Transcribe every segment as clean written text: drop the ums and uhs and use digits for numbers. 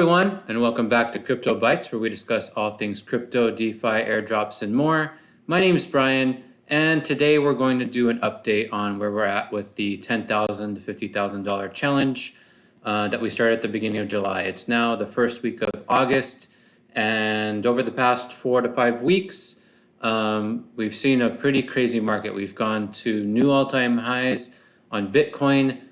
Everyone, and welcome back to Crypto Bytes, where we discuss all things crypto, DeFi, airdrops, and more. My name is Brian, and today we're going to do an update on where we're at with the $10,000 to $50,000 challenge that we started at the beginning of July. It's now the first week of August, and over the past 4 to 5 weeks, we've seen a pretty crazy market. We've gone to new all-time highs on Bitcoin,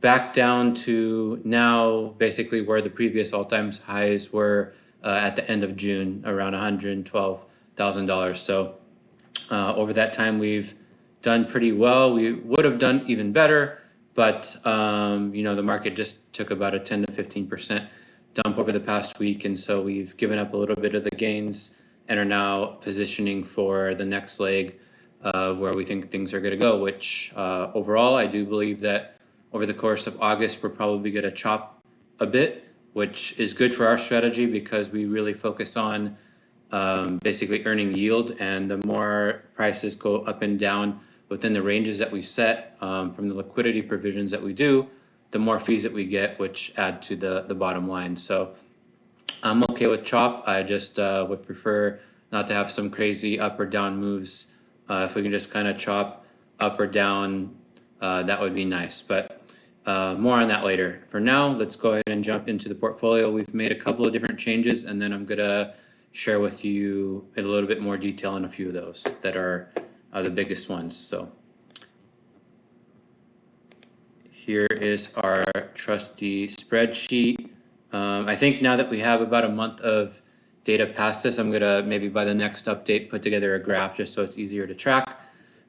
back down to now basically where the previous all-time highs were at the end of June, around $112,000. So over that time, we've done pretty well. We would have done even better, but the market just took about a 10 to 15% dump over the past week, and so we've given up a little bit of the gains and are now positioning for the next leg of where we think things are going to go, which overall, I do believe that over the course of August, we're probably going to chop a bit, which is good for our strategy because we really focus on basically earning yield. And the more prices go up and down within the ranges that we set from the liquidity provisions that we do, the more fees that we get, which add to the bottom line. So I'm okay with chop. I just would prefer not to have some crazy up or down moves. If we can just kind of chop up or down, that would be nice. But more on that later. For now, let's go ahead and jump into the portfolio. We've made a couple of different changes, and then I'm going to share with you in a little bit more detail on a few of those that are the biggest ones. So here is our trusty spreadsheet. I think now that we have about a month of data past this, I'm going to maybe by the next update put together a graph just so it's easier to track.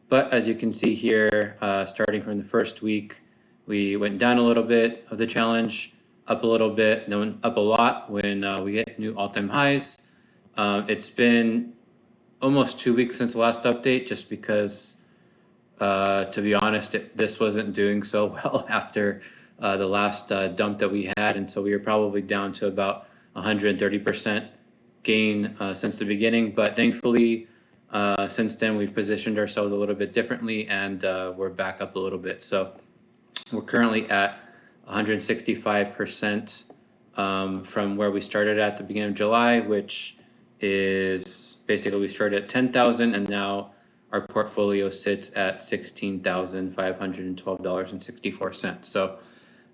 But as you can see here, starting from the first week, we went down a little bit of the challenge, up a little bit, then up a lot when we hit new all-time highs. It's been almost 2 weeks since the last update, just because, to be honest, this wasn't doing so well after the last dump that we had. And so we were probably down to about 130% gain since the beginning. But thankfully, since then, we've positioned ourselves a little bit differently, and we're back up a little bit. So we're currently at 165% from where we started at the beginning of July, which is basically we started at 10,000, and now our portfolio sits at $16,512.64. So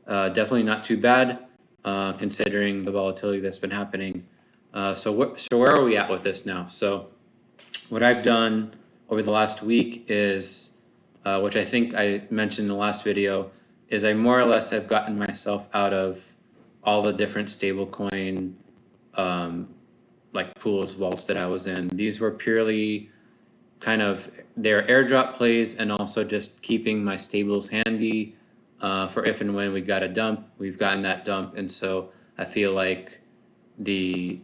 definitely not too bad considering the volatility that's been happening. So where are we at with this now? So what I've done over the last week is, which I think I mentioned in the last video, is I more or less have gotten myself out of all the different stablecoin like pools, vaults that I was in. These were purely kind of their airdrop plays and also just keeping my stables handy for if and when we got a dump. We've gotten that dump, and so I feel like the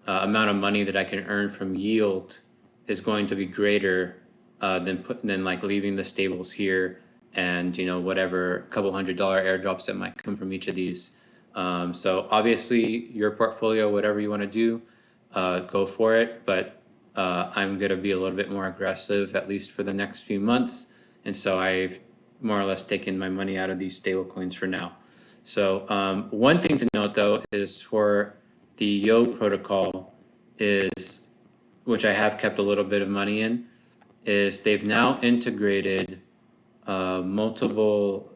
amount of money that I can earn from yield is going to be greater than like leaving the stables here and whatever couple $100 airdrops that might come from each of these. So obviously your portfolio, whatever you want to do, go for it. But I'm going to be a little bit more aggressive, at least for the next few months. And so I've more or less taken my money out of these stable coins for now. So one thing to note though is for the Yo protocol is, which I have kept a little bit of money in, is they've now integrated multiple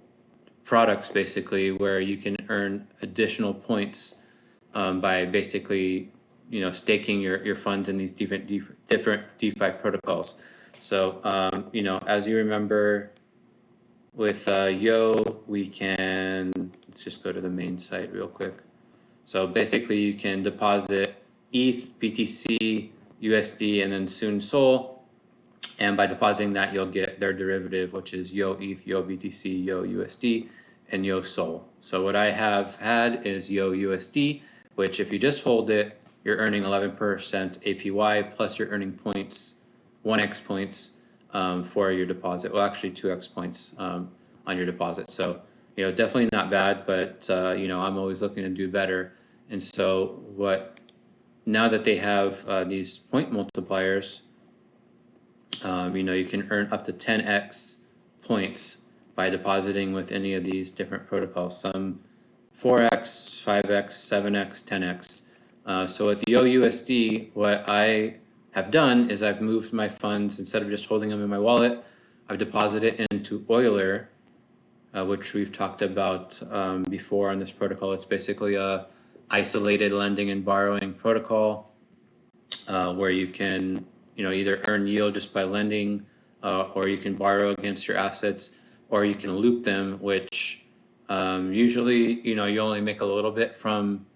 products basically where you can earn additional points by basically staking your funds in these different DeFi protocols. So as you remember with Yo, we can, let's just go to the main site real quick. So basically you can deposit ETH, BTC, USD, and then soon Sol. And by depositing that, you'll get their derivative, which is YoETH, YoBTC, YoUSD, and YoSol. So what I have had is YoUSD, which if you just hold it, you're earning 11% APY, plus you're earning points, 1x points for your deposit. Well, actually 2x points on your deposit. So, definitely not bad, but, I'm always looking to do better. And so now that they have these point multipliers, you can earn up to 10x points by depositing with any of these different protocols. Some 4x, 5x, 7x, 10x. So with YoUSD, what I have done is I've moved my funds, instead of just holding them in my wallet, I've deposited into Euler, which we've talked about before on this protocol. It's basically a isolated lending and borrowing protocol where you can either earn yield just by lending, or you can borrow against your assets, or you can loop them, which usually you only make a little bit from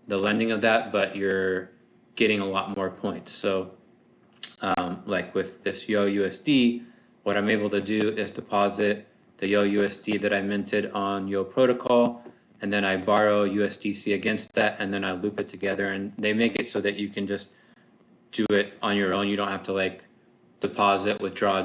the lending of that, but you're getting a lot more points. So like with this YoUSD, what I'm able to do is deposit the YoUSD that I minted on Yo protocol, and then I borrow USDC against that, and then I loop it together, and they make it so that you can just do it on your own. You don't have to like deposit, withdraw,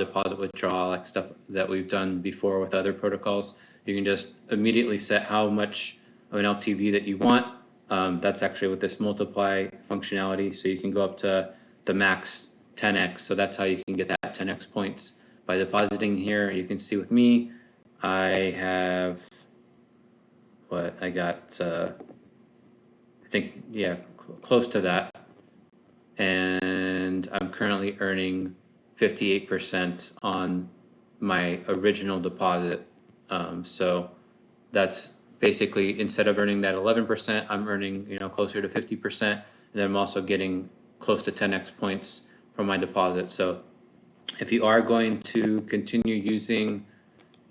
like stuff that we've done before with other protocols. You can just immediately set how much of an LTV that you want. That's actually with this multiply functionality. So you can go up to the max 10x. So that's how you can get that 10x points by depositing here. You can see with me, I have what I got, I think, yeah, close to that. And I'm currently earning 58% on my original deposit. So that's basically, instead of earning that 11%, I'm earning closer to 50%, and then I'm also getting close to 10x points from my deposit. So if you are going to continue using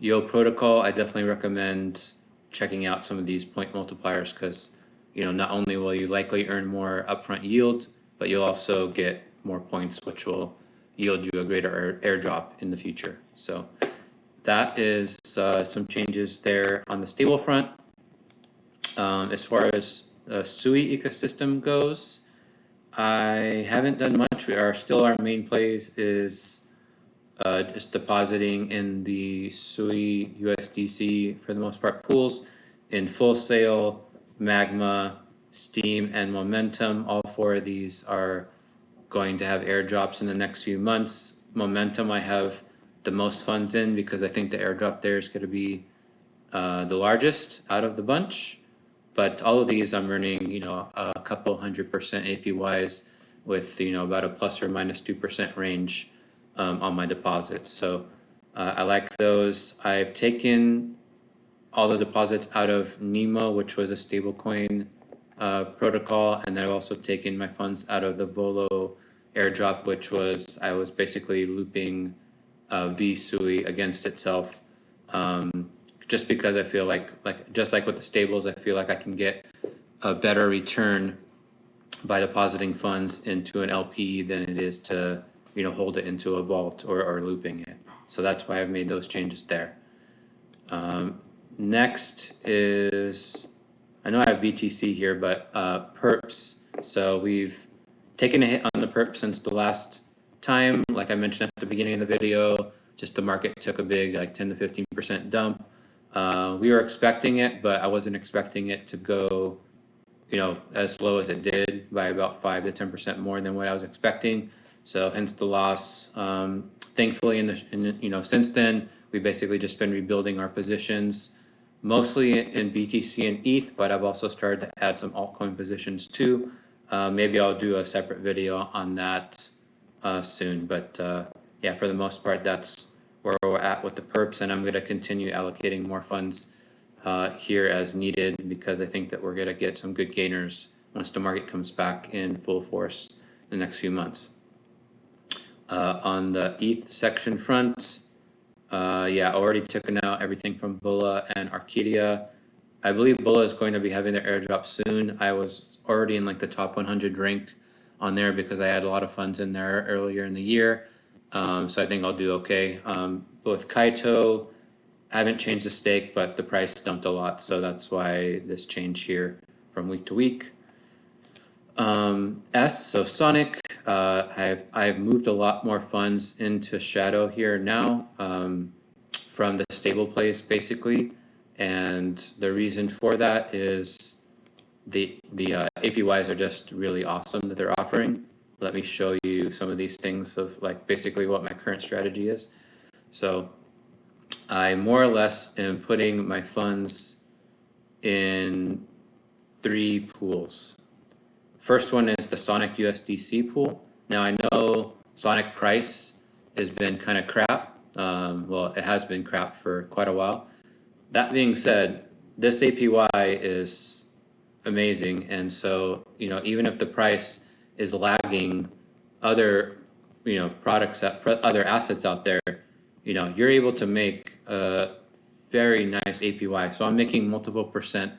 Yo protocol, I definitely recommend checking out some of these point multipliers, because not only will you likely earn more upfront yield, but you'll also get more points, which will yield you a greater airdrop in the future. So that is some changes there on the stable front. As far as the SUI ecosystem goes, I haven't done much. Our main plays is just depositing in the SUI USDC, for the most part, pools in Full Sail, Magma, Steam, and Momentum. All four of these are going to have airdrops in the next few months. Momentum I have the most funds in, because I think the airdrop there is going to be the largest out of the bunch. But all of these I'm earning a couple 100% APYs with about a plus or minus 2% range on my deposits. So I like those. I've taken all the deposits out of Nemo, which was a stablecoin protocol, and then I've also taken my funds out of the Volo airdrop, which was, I was basically looping VSUI against itself, just because I feel like just like with the stables, I feel like I can get a better return by depositing funds into an LP than it is to hold it into a vault or looping it. So that's why I've made those changes there. Next is, I know I have BTC here, but perps. So we've taken a hit on the perp since the last time. Like I mentioned at the beginning of the video, just the market took a big 10 to 15% dump. We were expecting it, but I wasn't expecting it to go as low as it did, by about 5 to 10% more than what I was expecting. So hence the loss. Thankfully, since then, we've basically just been rebuilding our positions, mostly in BTC and ETH, but I've also started to add some altcoin positions too. Maybe I'll do a separate video on that soon. But yeah, for the most part, that's where we're at with the perps, and I'm going to continue allocating more funds here as needed, because I think that we're going to get some good gainers once the market comes back in full force in the next few months. On the ETH section front, yeah, already taken out everything from Bulla and Arcadia. I believe Bulla is going to be having their airdrop soon. I was already in the top 100 ranked on there because I had a lot of funds in there earlier in the year. So I think I'll do okay. With Kaito, I haven't changed the stake, but the price dumped a lot, so that's why this change here from week to week. So Sonic, I've moved a lot more funds into Shadow here now, from the stable plays basically, and the reason for that is the APYs are just really awesome that they're offering. Let me show you some of these things of basically what my current strategy is. So I more or less am putting my funds in 3 pools. First one is the Sonic USDC pool. Now I know Sonic price has been kind of crap. Well, it has been crap for quite a while. That being said, this APY is amazing, and so even if the price is lagging other products, other assets out there, you're able to make a very nice APY. So I'm making multiple percent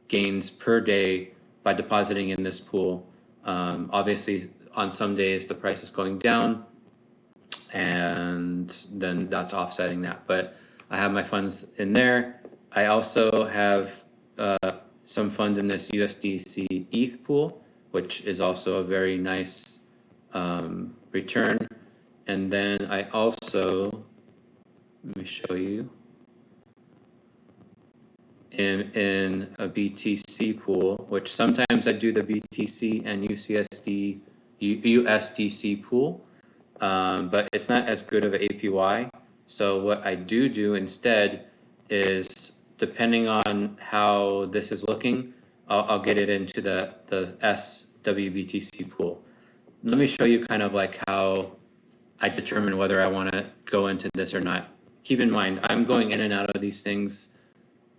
gains per day by depositing in this pool. Obviously, on some days the price is going down, and then that's offsetting that. But I have my funds in there. I also have some funds in this USDC ETH pool, which is also a very nice return. And then I also, let me show you, in a BTC pool, which sometimes I do the BTC and USDC pool, but it's not as good of an APY. So what I do instead is, depending on how this is looking, I'll get it into the SWBTC pool. Let me show you kind of like how I determine whether I want to go into this or not. Keep in mind, I'm going in and out of these things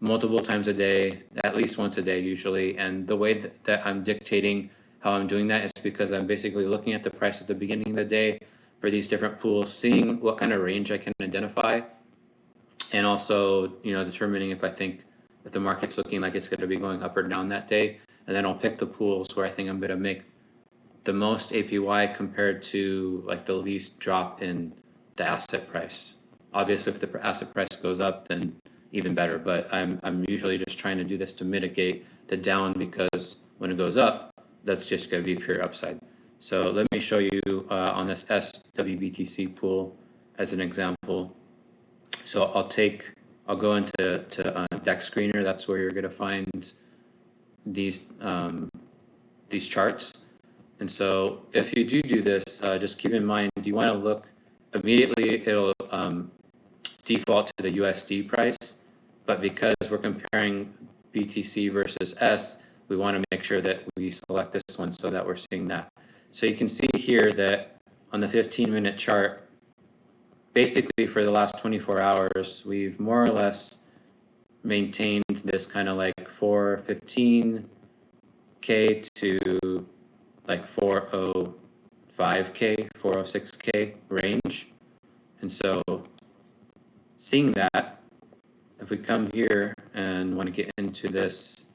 multiple times a day, at least once a day usually, and the way that I'm dictating how I'm doing that is because I'm basically looking at the price at the beginning of the day for these different pools, seeing what kind of range I can identify, and also determining if I think if the market's looking like it's going to be going up or down that day, and then I'll pick the pools where I think I'm going to make the most APY compared to like the least drop in the asset price. Obviously, if the asset price goes up, then even better, but I'm usually just trying to do this to mitigate the down, because when it goes up, that's just going to be pure upside. So let me show you on this SWBTC pool as an example. So I'll go into Dex Screener. That's where you're going to find these charts. And so if you do this, just keep in mind, you want to look immediately, it'll default to the USD price, but because we're comparing BTC versus S, we want to make sure that we select this one so that we're seeing that. So you can see here that on the 15-minute chart, basically for the last 24 hours, we've more or less maintained this kind of like 415K to like 405K, 406K range. And so seeing that, if we come here and want to get into this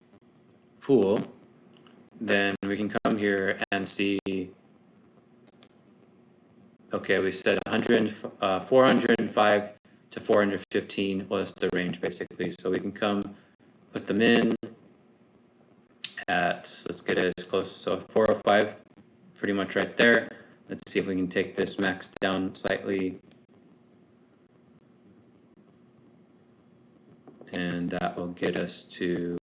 pool, then we can come here and see, okay, we said 405 to 415 was the range basically. So we can come put them in at, let's get it as close, so 405, pretty much right there. Let's see if we can take this max down slightly. And that will get us to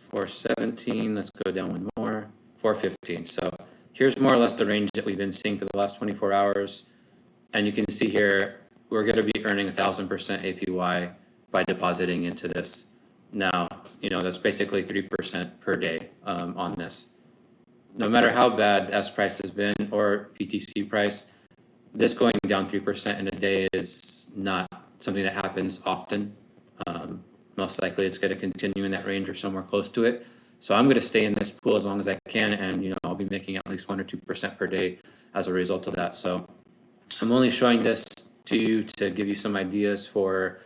417. Let's go down one more, 415. So here's more or less the range that we've been seeing for the last 24 hours. And you can see here, we're going to be earning 1,000% APY by depositing into this. Now, that's basically 3% per day on this. No matter how bad S price has been or BTC price, this going down 3% in a day is not something that happens often. Most likely it's going to continue in that range or somewhere close to it. So I'm going to stay in this pool as long as I can, and I'll be making at least 1 or 2% per day as a result of that. So I'm only showing this to you to give you some ideas for,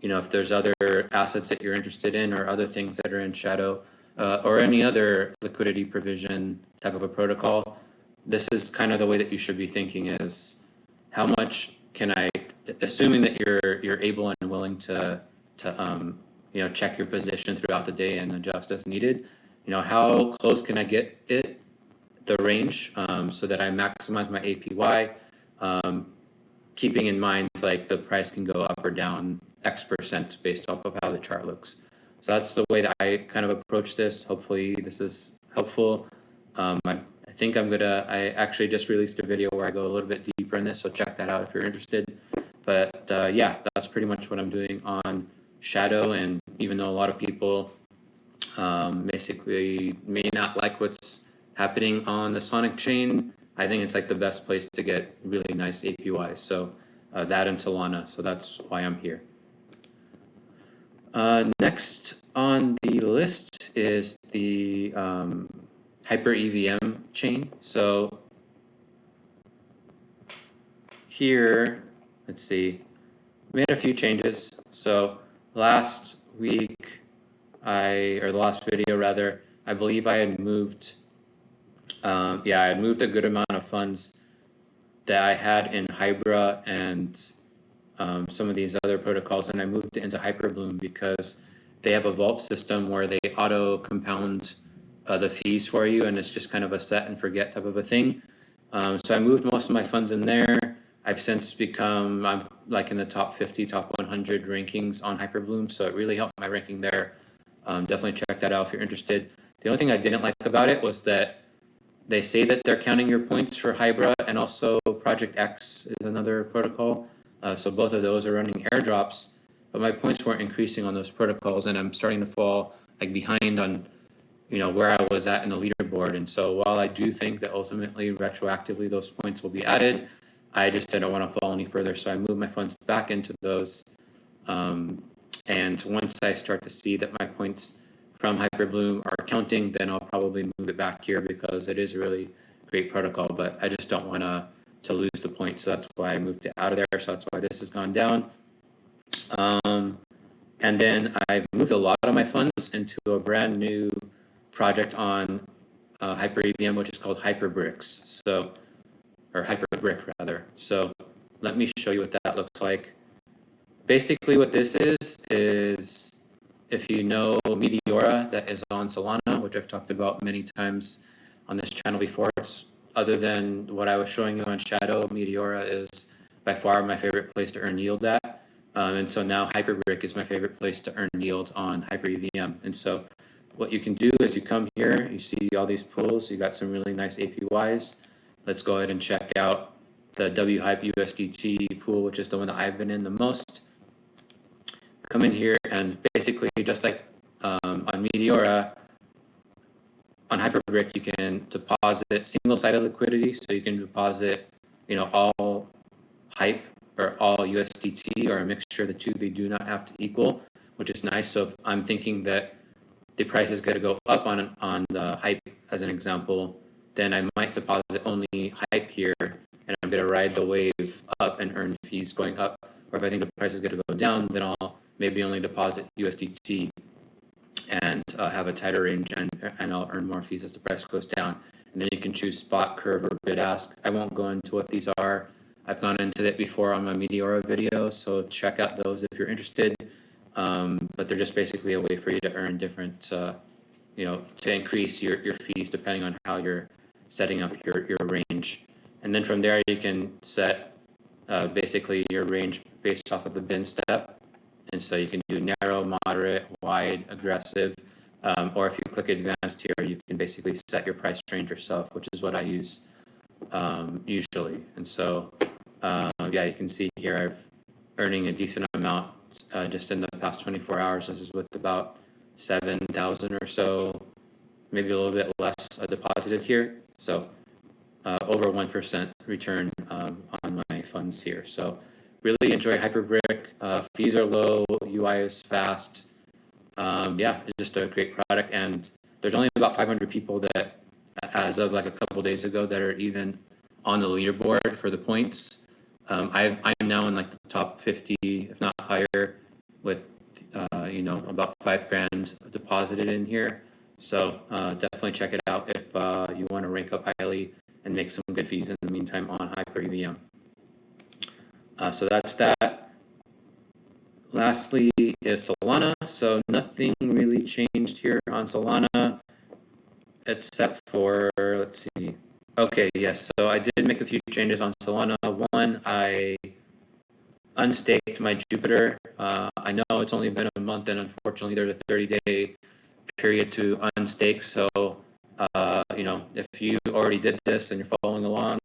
if there's other assets that you're interested in or other things that are in shadow or any other liquidity provision type of a protocol. This is kind of the way that you should be thinking is, how much can I, assuming that you're able and willing to check your position throughout the day and adjust as needed, how close can I get the range so that I maximize my APY, keeping in mind like the price can go up or down X% based off of how the chart looks. So that's the way that I kind of approach this. Hopefully this is helpful. I think I actually just released a video where I go a little bit deeper in this, so check that out if you're interested. But yeah, that's pretty much what I'm doing on Shadow. And even though a lot of people basically may not like what's happening on the Sonic chain, I think it's like the best place to get really nice APYs. So that and Solana. So that's why I'm here. Next on the list is the Hyper EVM chain. So here, let's see, made a few changes. So last week, or the last video rather, I believe I had moved, I had moved a good amount of funds that I had in Hybra and some of these other protocols, and I moved it into Hyperbloom because they have a vault system where they auto compound the fees for you, and it's just kind of a set and forget type of a thing. So I moved most of my funds in there. I've since become, I'm like in the top 50, top 100 rankings on Hyperbloom, so it really helped my ranking there. Definitely check that out if you're interested. The only thing I didn't like about it was that they say that they're counting your points for Hybra, and also Project X is another protocol. So both of those are running airdrops, but my points weren't increasing on those protocols, and I'm starting to fall like behind on, where I was at in the leaderboard. And so while I do think that ultimately retroactively those points will be added, I just didn't want to fall any further. So I moved my funds back into those. And once I start to see that my points from Hyperbloom are counting, then I'll probably move it back here because it is a really great protocol, but I just don't want to lose the points. So that's why I moved it out of there. So that's why this has gone down. And then I've moved a lot of my funds into a brand new project on Hyper EVM, which is called Hyperbricks. So, or Hyperbrick rather. So let me show you what that looks like. Basically what this is if you know Meteora that is on Solana, which I've talked about many times on this channel before. It's other than what I was showing you on Shadow, Meteora is by far my favorite place to earn yield at. And so now Hyperbrick is my favorite place to earn yield on Hyper EVM. And so what you can do is you come here, you see all these pools, you got some really nice APYs. Let's go ahead and check out the WHype USDT pool, which is the one that I've been in the most. Come in here and basically just like on Meteora, on Hyperbrick, you can deposit single-sided liquidity. So you can deposit, all Hype or all USDT or a mixture of the two. They do not have to equal, which is nice. So if I'm thinking that the price is going to go up on the Hype as an example, then I might deposit only Hype here, and I'm going to ride the wave up and earn fees going up. Or if I think the price is going to go down, then I'll maybe only deposit USDT and have a tighter range, and I'll earn more fees as the price goes down. And then you can choose spot, curve, or bid ask. I won't go into what these are. I've gone into it before on my Meteora video, so check out those if you're interested. But they're just basically a way for you to earn different, to increase your fees depending on how you're setting up your range. And then from there, you can set basically your range based off of the bin step. And so you can do narrow, moderate, wide, aggressive, or if you click advanced here, you can basically set your price range yourself, which is what I use usually. And so, yeah, you can see here I've earning a decent amount just in the past 24 hours. This is with about 7,000 or so, maybe a little bit less deposited here. So over 1% return on my funds here. So really enjoy Hyperbrick. Fees are low, UI is fast. Yeah, it's just a great product, and there's only about 500 people that, as of like a couple days ago, that are even on the leaderboard for the points. I'm now in like the top 50, if not higher, with about $5,000 deposited in here. So definitely check it out if you want to rank up highly and make some good fees in the meantime on Hyper EVM. So that's that. Lastly is Solana. So nothing really changed here on Solana except for, let's see. Okay, yes. So I did make a few changes on Solana. One, I unstaked my Jupiter. I know it's only been a month, and unfortunately there's a 30-day period to unstake. So, if you already did this and you're following along,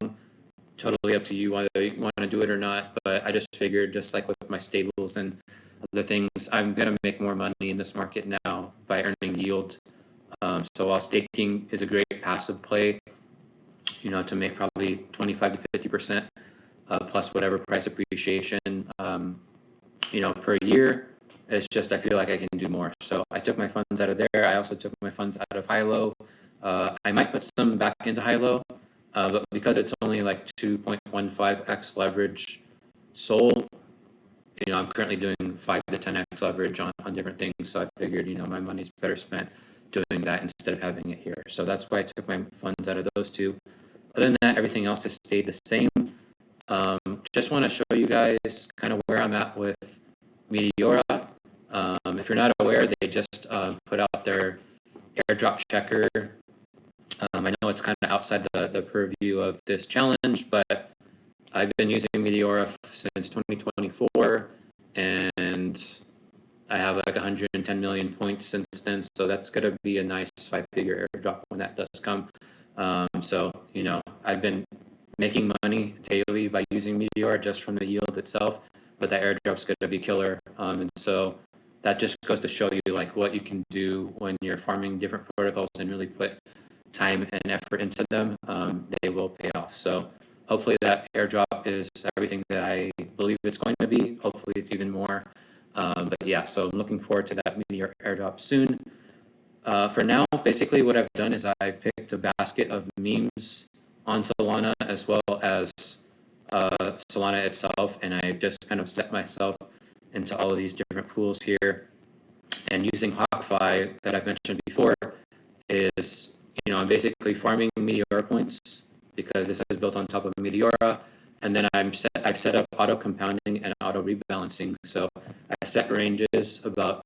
totally up to you whether you want to do it or not. But I just figured, just like with my stables and other things, I'm gonna make more money in this market now by earning yield. So while staking is a great passive play, to make probably 25 to 50% plus whatever price appreciation, per year. It's just I feel like I can do more. So I took my funds out of there. I also took my funds out of high-low. I might put some back into high-low, but because it's only like 2.15x leverage sold, I'm currently doing 5 to 10x leverage on different things. So I figured, my money's better spent doing that instead of having it here. So that's why I took my funds out of those two. Other than that, everything else has stayed the same. Just want to show you guys kind of where I'm at with Meteora. If you're not aware, they just put out their airdrop checker. I know it's kind of outside the purview of this challenge, but I've been using Meteora since 2024, and I have like 110 million points since then, so that's going to be a nice 5-figure airdrop when that does come. So, I've been making money daily by using Meteor just from the yield itself, but that airdrop's going to be killer. And so that just goes to show you like what you can do when you're farming different protocols and really put time and effort into them. They will pay off. So hopefully that airdrop is everything that I believe it's going to be. Hopefully it's even more. But yeah, so I'm looking forward to that Meteor airdrop soon. For now, basically what I've done is I've picked a basket of memes on Solana as well as Solana itself, and I've just kind of set myself into all of these different pools here. And using HawkFi that I've mentioned before is, I'm basically farming Meteora points because this is built on top of Meteora, and then I've set up auto compounding and auto rebalancing. So I set ranges about,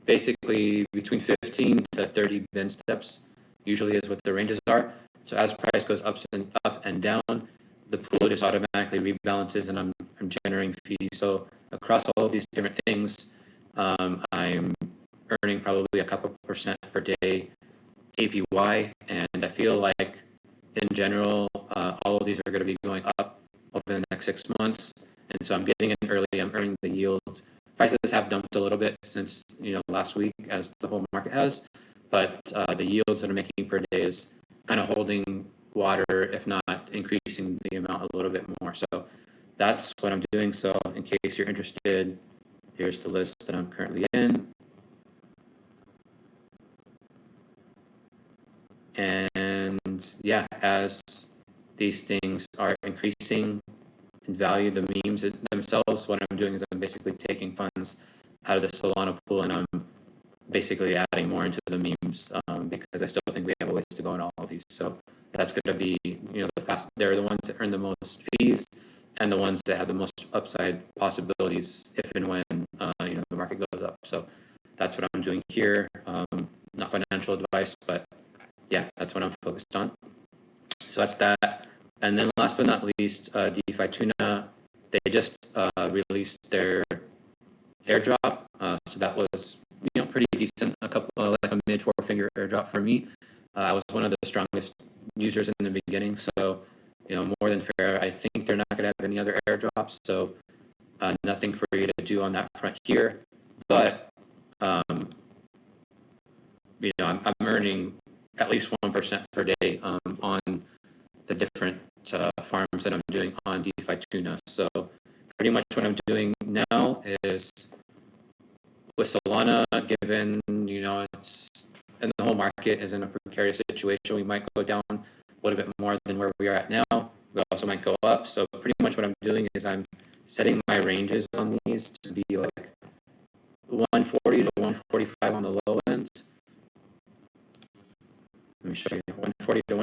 basically between 15 to 30 bin steps usually is what the ranges are. So as price goes up and down, the pool just automatically rebalances, and I'm generating fees. So across all of these different things, I'm earning probably a couple percent per day APY, and I feel like in general, all of these are going to be going up over the next 6 months. And so I'm getting in early. I'm earning the yields. Prices have dumped a little bit since last week, as the whole market has, but the yields that I'm making per day is kind of holding water, if not increasing the amount a little bit more. So that's what I'm doing. So in case you're interested, here's the list that I'm currently in. And yeah, as these things are increasing in value, the memes themselves, what I'm doing is I'm basically taking funds out of the Solana pool, and I'm basically adding more into the memes because I still think we have a ways to go in all of these. So that's going to be, they're the ones that earn the most fees and the ones that have the most upside possibilities if and when, the market goes up. So that's what I'm doing here. Not financial advice, but yeah, that's what I'm focused on. So that's that. And then last but not least, DeFi Tuna, they just released their airdrop. So that was, pretty decent, like a mid 4-figure airdrop for me. I was one of the strongest users in the beginning. So, more than fair. I think they're not going to have any other airdrops. So nothing for you to do on that front here. But, I'm earning at least 1% per day on the different farms that I'm doing on DeFi Tuna. So pretty much what I'm doing now is with Solana, given, it's, and the whole market is in a precarious situation, we might go down a little bit more than where we are at now. We also might go up. So pretty much what I'm doing is I'm setting my ranges on these to be like 140 to 145 on the low end. Let me show you, 140 to